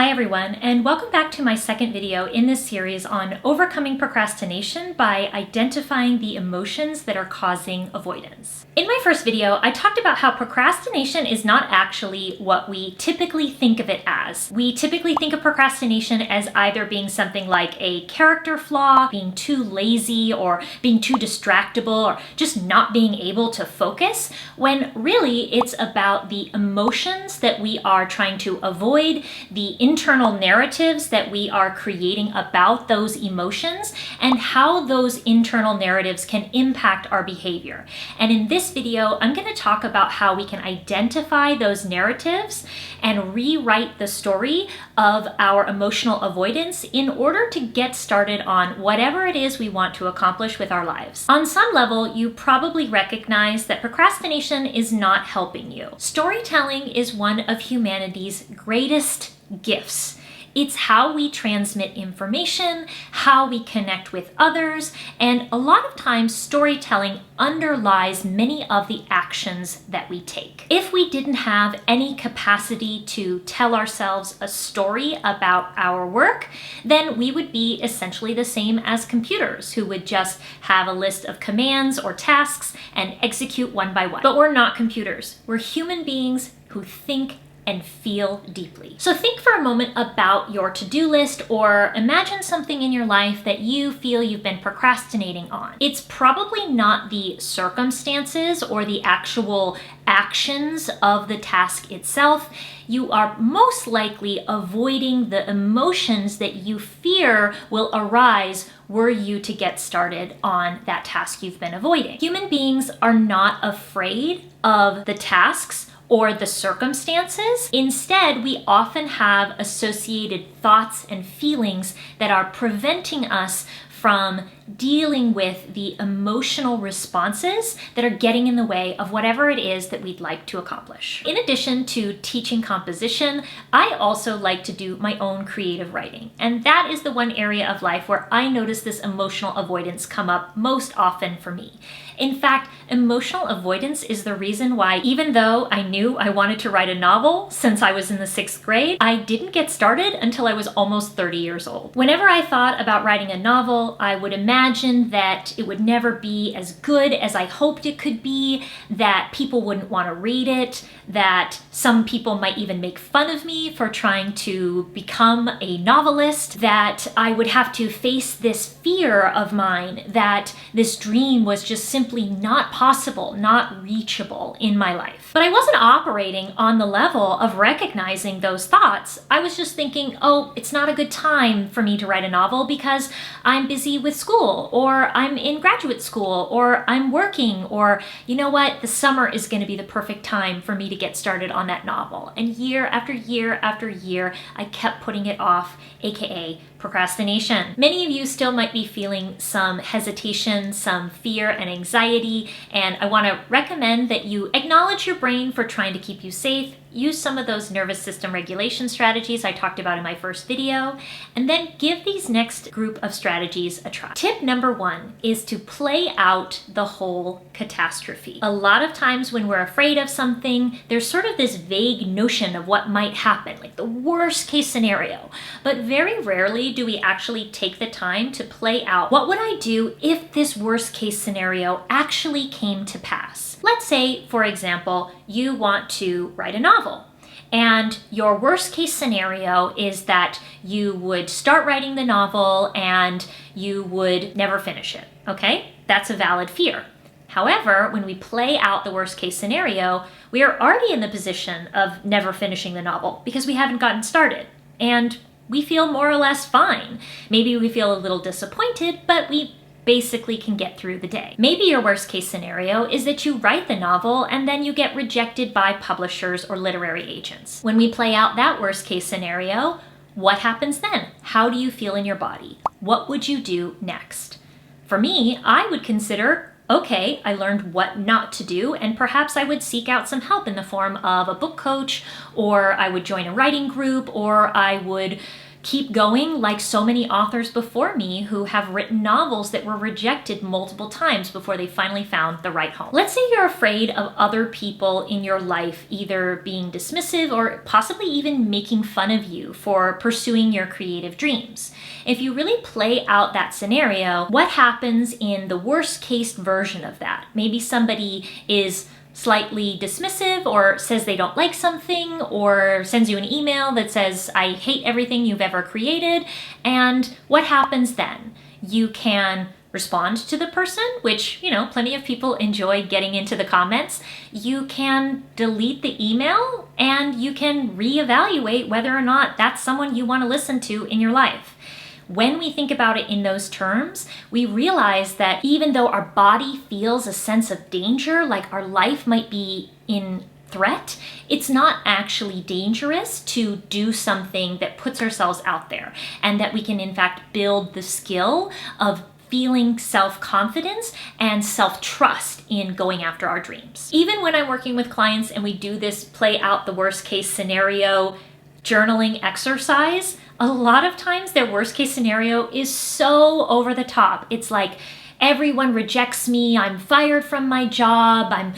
Hi everyone, and welcome back to my second video in this series on overcoming procrastination by identifying the emotions that are causing avoidance. In my first video, I talked about how procrastination is not actually what we typically think of it as. We typically think of procrastination as either being something like a character flaw, being too lazy, or being too distractible, or just not being able to focus, when really it's about the emotions that we are trying to avoid, the internal narratives that we are creating about those emotions, and how those internal narratives can impact our behavior. And in this video, I'm going to talk about how we can identify those narratives and rewrite the story of our emotional avoidance in order to get started on whatever it is we want to accomplish with our lives. On some level, you probably recognize that procrastination is not helping you. Storytelling is one of humanity's greatest gifts. It's how we transmit information, how we connect with others, and a lot of times storytelling underlies many of the actions that we take. If we didn't have any capacity to tell ourselves a story about our work, then we would be essentially the same as computers who would just have a list of commands or tasks and execute one by one. But we're not computers. We're human beings who think and feel deeply. So think for a moment about your to-do list, or imagine something in your life that you feel you've been procrastinating on. It's probably not the circumstances or the actual actions of the task itself. You are most likely avoiding the emotions that you fear will arise were you to get started on that task you've been avoiding. Human beings are not afraid of the tasks or the circumstances. Instead, we often have associated thoughts and feelings that are preventing us from dealing with the emotional responses that are getting in the way of whatever it is that we'd like to accomplish. In addition to teaching composition, I also like to do my own creative writing. And that is the one area of life where I notice this emotional avoidance come up most often for me. In fact, emotional avoidance is the reason why, even though I knew I wanted to write a novel since I was in the 6th grade, I didn't get started until I was almost 30 years old. Whenever I thought about writing a novel, I would imagine that it would never be as good as I hoped it could be, that people wouldn't want to read it, that some people might even make fun of me for trying to become a novelist, that I would have to face this fear of mine, that this dream was just simply not possible, not reachable in my life. But I wasn't operating on the level of recognizing those thoughts. I was just thinking, oh, it's not a good time for me to write a novel because I'm busy with school, or I'm in graduate school, or I'm working, or you know what, the summer is going to be the perfect time for me to get started on that novel. And year after year after year, I kept putting it off, aka procrastination. Many of you still might be feeling some hesitation, some fear and anxiety, and I want to recommend that you acknowledge your brain for trying to keep you safe. Use some of those nervous system regulation strategies I talked about in my first video, and then give these next group of strategies a try. Tip number 1 is to play out the whole catastrophe. A lot of times when we're afraid of something, there's sort of this vague notion of what might happen, like the worst case scenario, but very rarely do we actually take the time to play out, what would I do if this worst case scenario actually came to pass? Let's say, for example, you want to write a novel, and your worst case scenario is that you would start writing the novel and you would never finish it, okay? That's a valid fear. However, when we play out the worst case scenario, we are already in the position of never finishing the novel because we haven't gotten started, and we feel more or less fine. Maybe we feel a little disappointed, but we basically can get through the day. Maybe your worst case scenario is that you write the novel and then you get rejected by publishers or literary agents. When we play out that worst case scenario, what happens then? How do you feel in your body? What would you do next? For me, I would consider, okay, I learned what not to do, and perhaps I would seek out some help in the form of a book coach, or I would join a writing group, or I would keep going like so many authors before me who have written novels that were rejected multiple times before they finally found the right home. Let's say you're afraid of other people in your life either being dismissive or possibly even making fun of you for pursuing your creative dreams. If you really play out that scenario, what happens in the worst case version of that? Maybe somebody is slightly dismissive or says they don't like something or sends you an email that says, I hate everything you've ever created. And what happens then? You can respond to the person, which, plenty of people enjoy getting into the comments. You can delete the email and you can reevaluate whether or not that's someone you want to listen to in your life. When we think about it in those terms, we realize that even though our body feels a sense of danger, like our life might be in threat, it's not actually dangerous to do something that puts ourselves out there, and that we can in fact build the skill of feeling self-confidence and self-trust in going after our dreams. Even when I'm working with clients and we do this play out the worst case scenario journaling exercise, a lot of times their worst case scenario is so over the top. It's like, everyone rejects me, I'm fired from my job, I'm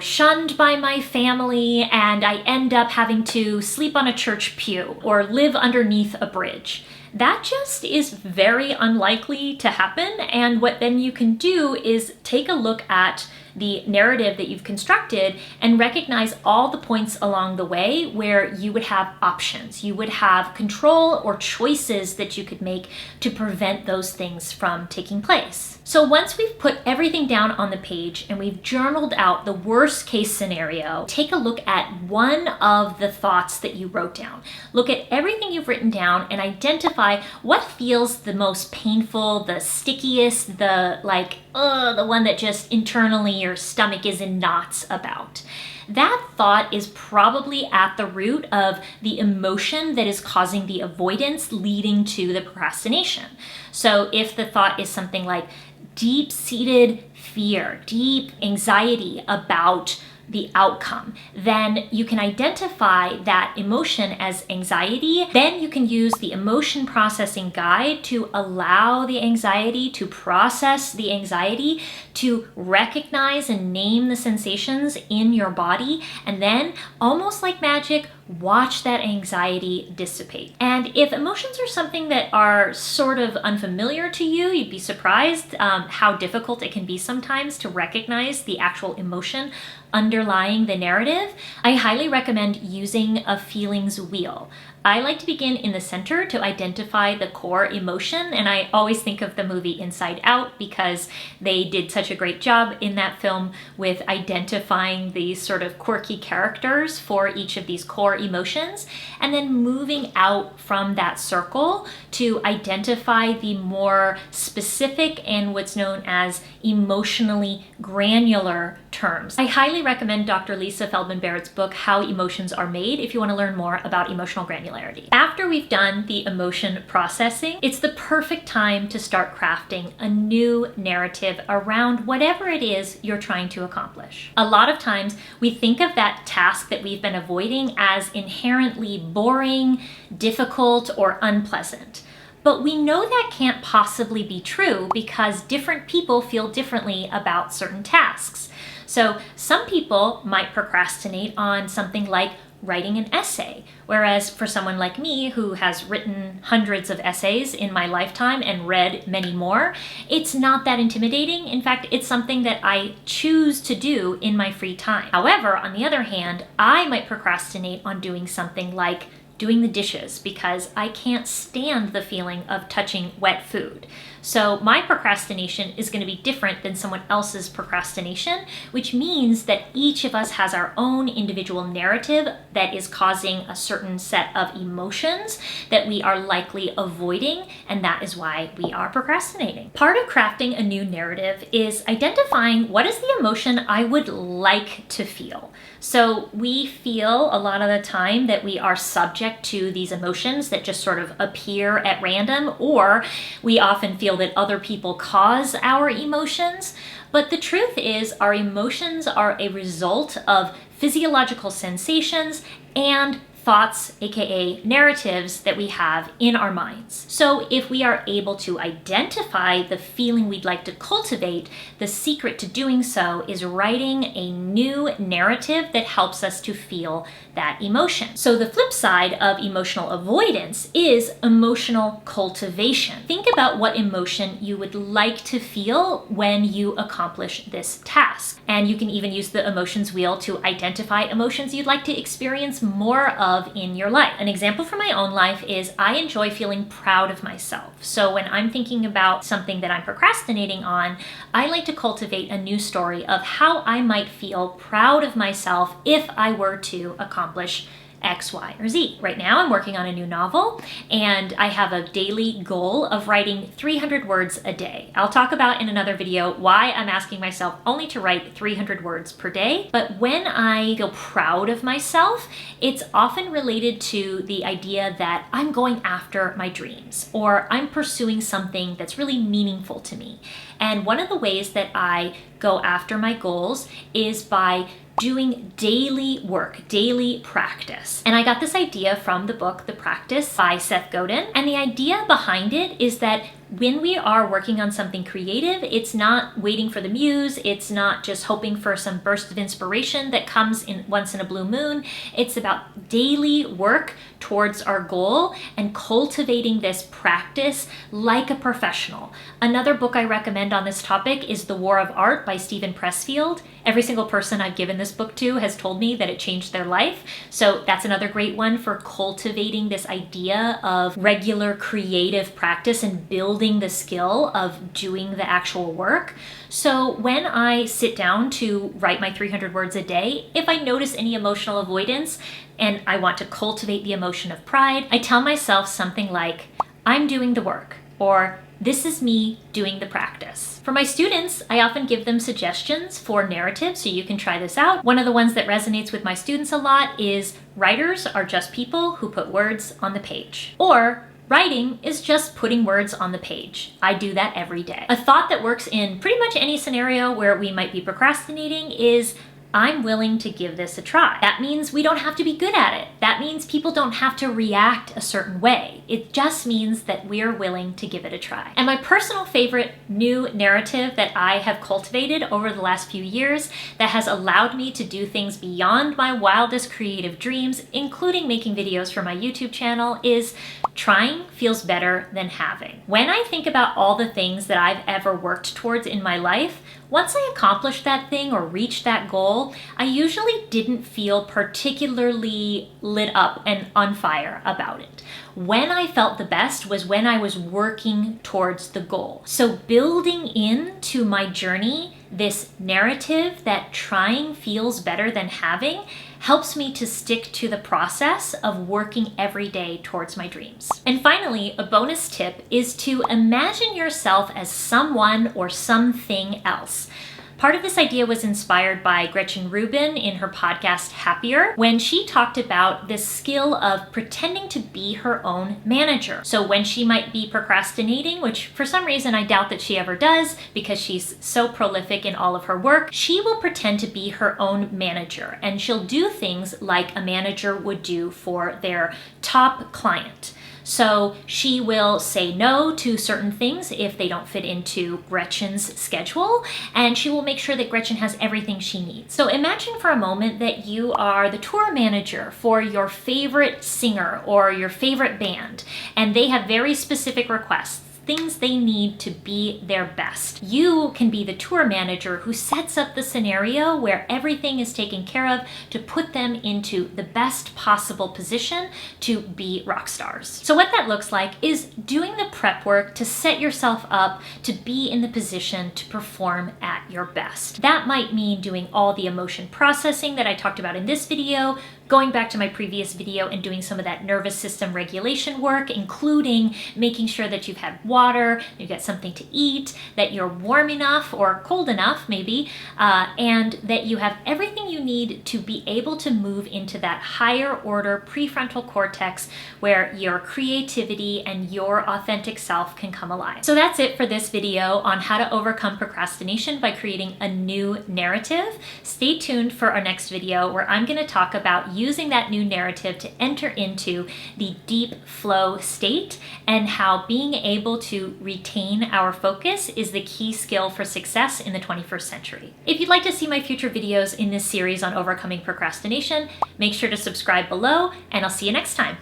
shunned by my family, and I end up having to sleep on a church pew or live underneath a bridge. That just is very unlikely to happen. And what then you can do is take a look at the narrative that you've constructed and recognize all the points along the way where you would have options. You would have control or choices that you could make to prevent those things from taking place. So once we've put everything down on the page and we've journaled out the worst case scenario, take a look at one of the thoughts that you wrote down. Look at everything you've written down and identify what feels the most painful, the stickiest, the one that just internally your stomach is in knots about. That thought is probably at the root of the emotion that is causing the avoidance leading to the procrastination. So if the thought is something like deep-seated fear, deep anxiety about the outcome, then you can identify that emotion as anxiety. Then you can use the emotion processing guide to allow the anxiety, to process the anxiety, to recognize and name the sensations in your body, and then, almost like magic, watch that anxiety dissipate. And if emotions are something that are sort of unfamiliar to you, you'd be surprised how difficult it can be sometimes to recognize the actual emotion underlying the narrative. I highly recommend using a feelings wheel. I like to begin in the center to identify the core emotion, and I always think of the movie Inside Out because they did such a great job in that film with identifying these sort of quirky characters for each of these core emotions, and then moving out from that circle to identify the more specific and what's known as emotionally granular terms. I highly recommend Dr. Lisa Feldman Barrett's book, How Emotions Are Made, if you want to learn more about emotional granularity. After we've done the emotion processing, it's the perfect time to start crafting a new narrative around whatever it is you're trying to accomplish. A lot of times we think of that task that we've been avoiding as inherently boring, difficult, or unpleasant. But we know that can't possibly be true because different people feel differently about certain tasks. So some people might procrastinate on something like writing an essay, whereas for someone like me who has written hundreds of essays in my lifetime and read many more, it's not that intimidating. In fact, it's something that I choose to do in my free time. However, on the other hand, I might procrastinate on doing something like doing the dishes because I can't stand the feeling of touching wet food. So my procrastination is going to be different than someone else's procrastination, which means that each of us has our own individual narrative that is causing a certain set of emotions that we are likely avoiding, and that is why we are procrastinating. Part of crafting a new narrative is identifying what is the emotion I would like to feel. So we feel a lot of the time that we are subject to these emotions that just sort of appear at random, or we often feel that other people cause our emotions. But the truth is, our emotions are a result of physiological sensations and thoughts, aka narratives, that we have in our minds. So if we are able to identify the feeling we'd like to cultivate, the secret to doing so is writing a new narrative that helps us to feel that emotion. So the flip side of emotional avoidance is emotional cultivation. Think about what emotion you would like to feel when you accomplish this task. And you can even use the emotions wheel to identify emotions you'd like to experience more of in your life. An example from my own life is I enjoy feeling proud of myself. So when I'm thinking about something that I'm procrastinating on, I like to cultivate a new story of how I might feel proud of myself if I were to accomplish X, Y, or Z. Right now, I'm working on a new novel, and I have a daily goal of writing 300 words a day. I'll talk about in another video why I'm asking myself only to write 300 words per day. But when I feel proud of myself, it's often related to the idea that I'm going after my dreams, or I'm pursuing something that's really meaningful to me. And one of the ways that I go after my goals is by doing daily work, daily practice. And I got this idea from the book, The Practice by Seth Godin. And the idea behind it is that when we are working on something creative, it's not waiting for the muse. It's not just hoping for some burst of inspiration that comes in once in a blue moon. It's about daily work towards our goal and cultivating this practice like a professional. Another book I recommend on this topic is The War of Art by Steven Pressfield. Every single person I've given this book to has told me that it changed their life. So that's another great one for cultivating this idea of regular creative practice and building the skill of doing the actual work. So when I sit down to write my 300 words a day, if I notice any emotional avoidance and I want to cultivate the emotion of pride, I tell myself something like, I'm doing the work, or this is me doing the practice. For my students, I often give them suggestions for narratives, so you can try this out. One of the ones that resonates with my students a lot is writers are just people who put words on the page. Or writing is just putting words on the page. I do that every day. A thought that works in pretty much any scenario where we might be procrastinating is, I'm willing to give this a try. That means we don't have to be good at it. That means people don't have to react a certain way. It just means that we're willing to give it a try. And my personal favorite new narrative that I have cultivated over the last few years that has allowed me to do things beyond my wildest creative dreams, including making videos for my YouTube channel, is trying feels better than having. When I think about all the things that I've ever worked towards in my life, once I accomplished that thing or reached that goal, I usually didn't feel particularly lit up and on fire about it. When I felt the best was when I was working towards the goal. So building into my journey this narrative that trying feels better than having helps me to stick to the process of working every day towards my dreams. And finally, a bonus tip is to imagine yourself as someone or something else. Part of this idea was inspired by Gretchen Rubin in her podcast Happier, when she talked about this skill of pretending to be her own manager. So when she might be procrastinating, which for some reason I doubt that she ever does because she's so prolific in all of her work, she will pretend to be her own manager, and she'll do things like a manager would do for their top client. So she will say no to certain things if they don't fit into Gretchen's schedule, and she will make sure that Gretchen has everything she needs. So imagine for a moment that you are the tour manager for your favorite singer or your favorite band, and they have very specific requests, things they need to be their best. You can be the tour manager who sets up the scenario where everything is taken care of to put them into the best possible position to be rock stars. So what that looks like is doing the prep work to set yourself up to be in the position to perform at your best. That might mean doing all the emotion processing that I talked about in this video, going back to my previous video and doing some of that nervous system regulation work, including making sure that you've had water, you've got something to eat, that you're warm enough or cold enough maybe, and that you have everything you need to be able to move into that higher order prefrontal cortex where your creativity and your authentic self can come alive. So that's it for this video on how to overcome procrastination by creating a new narrative. Stay tuned for our next video where I'm going to talk about using that new narrative to enter into the deep flow state, and how being able to retain our focus is the key skill for success in the 21st century. If you'd like to see my future videos in this series on overcoming procrastination, make sure to subscribe below, and I'll see you next time.